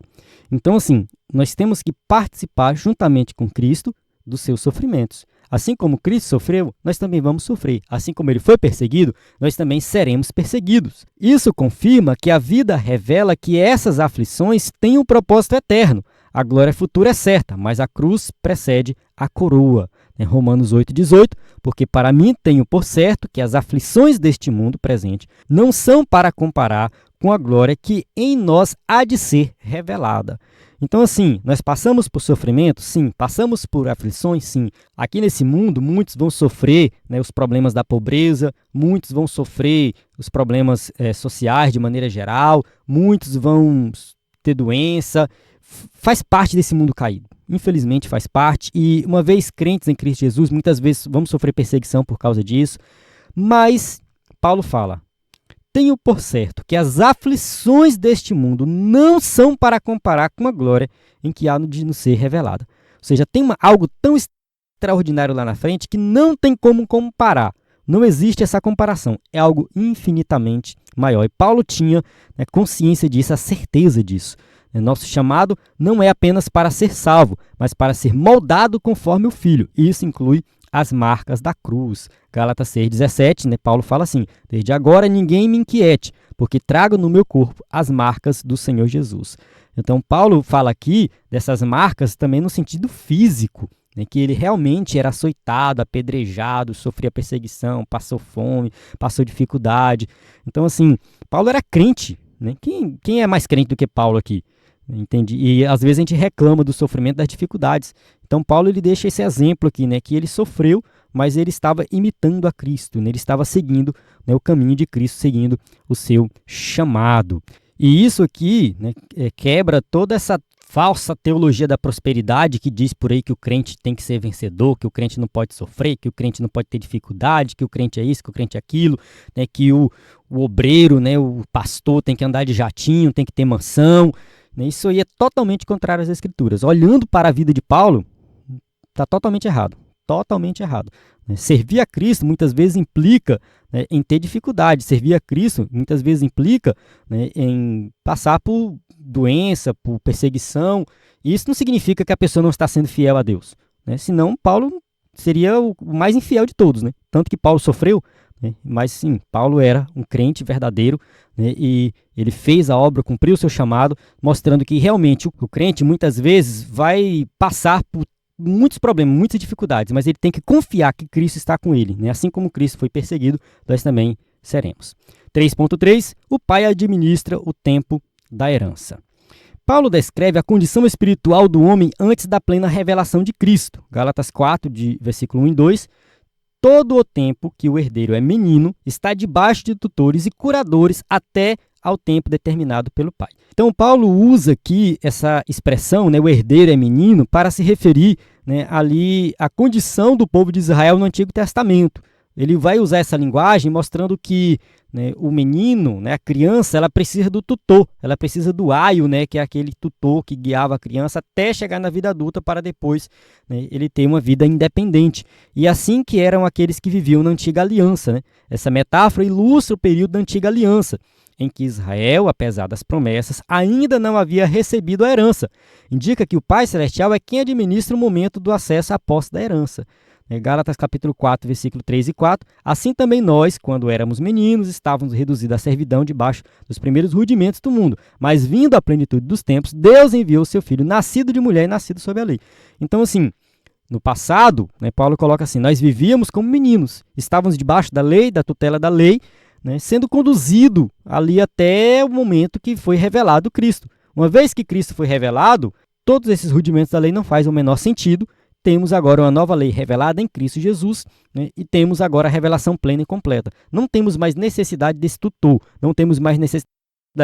[SPEAKER 1] Então, assim, nós temos que participar juntamente com Cristo dos seus sofrimentos. Assim como Cristo sofreu, nós também vamos sofrer. Assim como ele foi perseguido, nós também seremos perseguidos. Isso confirma que a vida revela que essas aflições têm um propósito eterno. A glória futura é certa, mas a cruz precede a coroa. Romanos 8,18, porque para mim tenho por certo que as aflições deste mundo presente não são para comparar com a glória que em nós há de ser revelada. Então, assim, nós passamos por sofrimento? Sim. Passamos por aflições? Sim. Aqui nesse mundo, muitos vão sofrer, os problemas da pobreza, muitos vão sofrer os problemas sociais de maneira geral, muitos vão ter doença. Faz parte desse mundo caído. Infelizmente faz parte, e uma vez crentes em Cristo Jesus, muitas vezes vamos sofrer perseguição por causa disso, mas Paulo fala: tenho por certo que as aflições deste mundo não são para comparar com a glória em que há de nos ser revelada. Ou seja, tem algo tão extraordinário lá na frente que não tem como comparar. Não existe essa comparação. É algo infinitamente maior. E Paulo tinha consciência disso, a certeza disso. Nosso chamado não é apenas para ser salvo, mas para ser moldado conforme o Filho. E isso inclui as marcas da cruz. Gálatas 6,17, Paulo fala assim: desde agora ninguém me inquiete, porque trago no meu corpo as marcas do Senhor Jesus. Então Paulo fala aqui dessas marcas também no sentido físico, que ele realmente era açoitado, apedrejado, sofria perseguição, passou fome, passou dificuldade. Então, assim, Paulo era crente. Quem é mais crente do que Paulo aqui? Entende? E às vezes a gente reclama do sofrimento, das dificuldades. Então Paulo ele deixa esse exemplo aqui, que ele sofreu, mas ele estava imitando a Cristo, ele estava seguindo o caminho de Cristo, seguindo o seu chamado. E isso aqui quebra toda essa falsa teologia da prosperidade que diz por aí que o crente tem que ser vencedor, que o crente não pode sofrer, que o crente não pode ter dificuldade, que o crente é isso, que o crente é aquilo, que o obreiro, o pastor tem que andar de jatinho, tem que ter mansão. Isso aí é totalmente contrário às Escrituras. Olhando para a vida de Paulo, está totalmente errado. Totalmente errado. Servir a Cristo muitas vezes implica em ter dificuldade. Servir a Cristo muitas vezes implica em passar por doença, por perseguição. E isso não significa que a pessoa não está sendo fiel a Deus. Senão, Paulo seria o mais infiel de todos. Tanto que Paulo sofreu. Mas sim, Paulo era um crente verdadeiro, e ele fez a obra, cumpriu o seu chamado, mostrando que realmente o crente muitas vezes vai passar por muitos problemas, muitas dificuldades, mas ele tem que confiar que Cristo está com ele. Assim como Cristo foi perseguido, nós também seremos. 3.3, o pai administra o tempo da herança. Paulo descreve a condição espiritual do homem antes da plena revelação de Cristo. Gálatas 4, versículo 1 e 2. Todo o tempo que o herdeiro é menino, está debaixo de tutores e curadores até ao tempo determinado pelo pai. Então, Paulo usa aqui essa expressão, o herdeiro é menino, para se referir ali à condição do povo de Israel no Antigo Testamento. Ele vai usar essa linguagem mostrando que o menino, a criança, ela precisa do tutor, ela precisa do aio, que é aquele tutor que guiava a criança até chegar na vida adulta para depois ele ter uma vida independente. E assim que eram aqueles que viviam na Antiga Aliança. Essa metáfora ilustra o período da Antiga Aliança, em que Israel, apesar das promessas, ainda não havia recebido a herança. Indica que o Pai Celestial é quem administra o momento do acesso à posse da herança. Gálatas capítulo 4, versículo 3 e 4. Assim também nós, quando éramos meninos, estávamos reduzidos à servidão debaixo dos primeiros rudimentos do mundo. Mas vindo à plenitude dos tempos, Deus enviou o seu Filho, nascido de mulher e nascido sob a lei. Então, assim, no passado, Paulo coloca assim, nós vivíamos como meninos, estávamos debaixo da lei, da tutela da lei, sendo conduzido ali até o momento que foi revelado Cristo. Uma vez que Cristo foi revelado, todos esses rudimentos da lei não fazem o menor sentido. Temos agora uma nova lei revelada em Cristo Jesus, e temos agora a revelação plena e completa. Não temos mais necessidade desse tutor, não temos mais necessidade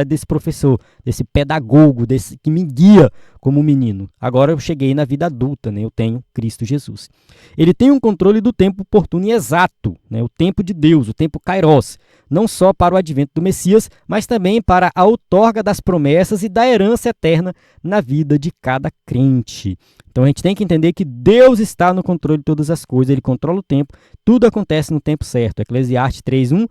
[SPEAKER 1] desse professor, desse pedagogo, desse que me guia como menino. Agora eu cheguei na vida adulta, eu tenho Cristo Jesus. Ele tem um controle do tempo oportuno e exato, o tempo de Deus, o tempo kairos, não só para o advento do Messias, mas também para a outorga das promessas e da herança eterna na vida de cada crente. Então a gente tem que entender que Deus está no controle de todas as coisas, ele controla o tempo, tudo acontece no tempo certo. Eclesiastes 3:1,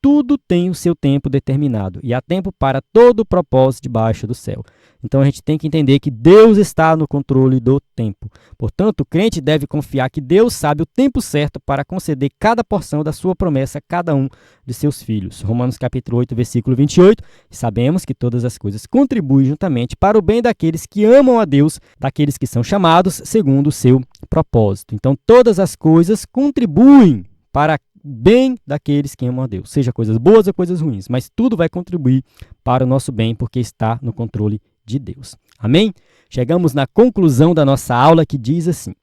[SPEAKER 1] tudo tem o seu tempo determinado, e há tempo para todo o propósito debaixo do céu. Então a gente tem que entender que Deus está no controle do tempo. Portanto, o crente deve confiar que Deus sabe o tempo certo para conceder cada porção da sua promessa a cada um de seus filhos. Romanos capítulo 8, versículo 28. Sabemos que todas as coisas contribuem juntamente para o bem daqueles que amam a Deus, daqueles que são chamados segundo o seu propósito. Então todas as coisas contribuem para bem daqueles que amam a Deus, seja coisas boas ou coisas ruins, mas tudo vai contribuir para o nosso bem, porque está no controle de Deus. Amém? Chegamos na conclusão da nossa aula, que diz assim: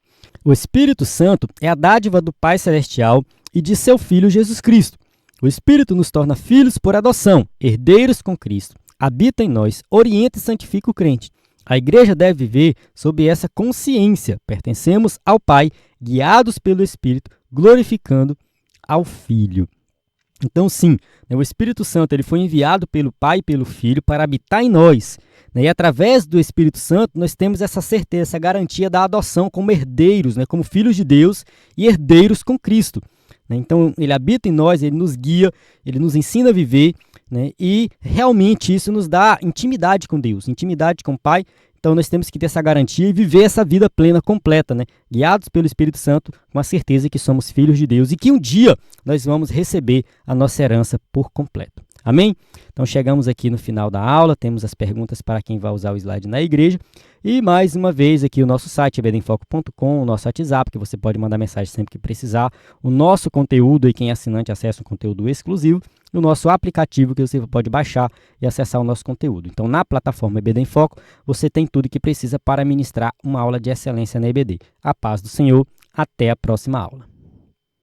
[SPEAKER 1] o Espírito Santo é a dádiva do Pai Celestial e de seu Filho Jesus Cristo. O Espírito nos torna filhos por adoção, herdeiros com Cristo, habita em nós, orienta e santifica o crente. A igreja deve viver sob essa consciência. Pertencemos ao Pai, guiados pelo Espírito, glorificando ao Filho. Então, sim, o Espírito Santo ele foi enviado pelo Pai e pelo Filho para habitar em nós. E através do Espírito Santo, nós temos essa certeza, essa garantia da adoção como herdeiros, como filhos de Deus e herdeiros com Cristo. Então, ele habita em nós, ele nos guia, ele nos ensina a viver, e realmente isso nos dá intimidade com Deus, intimidade com o Pai. Então, nós temos que ter essa garantia e viver essa vida plena, completa, guiados pelo Espírito Santo, com a certeza que somos filhos de Deus e que um dia nós vamos receber a nossa herança por completo. Amém? Então, chegamos aqui no final da aula, temos as perguntas para quem vai usar o slide na igreja. E, mais uma vez, aqui o nosso site, ebedemfoco.com, o nosso WhatsApp, que você pode mandar mensagem sempre que precisar. O nosso conteúdo, e quem é assinante acessa um conteúdo exclusivo. E o nosso aplicativo, que você pode baixar e acessar o nosso conteúdo. Então, na plataforma EBD em Foco, você tem tudo que precisa para ministrar uma aula de excelência na EBD. A paz do Senhor, até a próxima aula.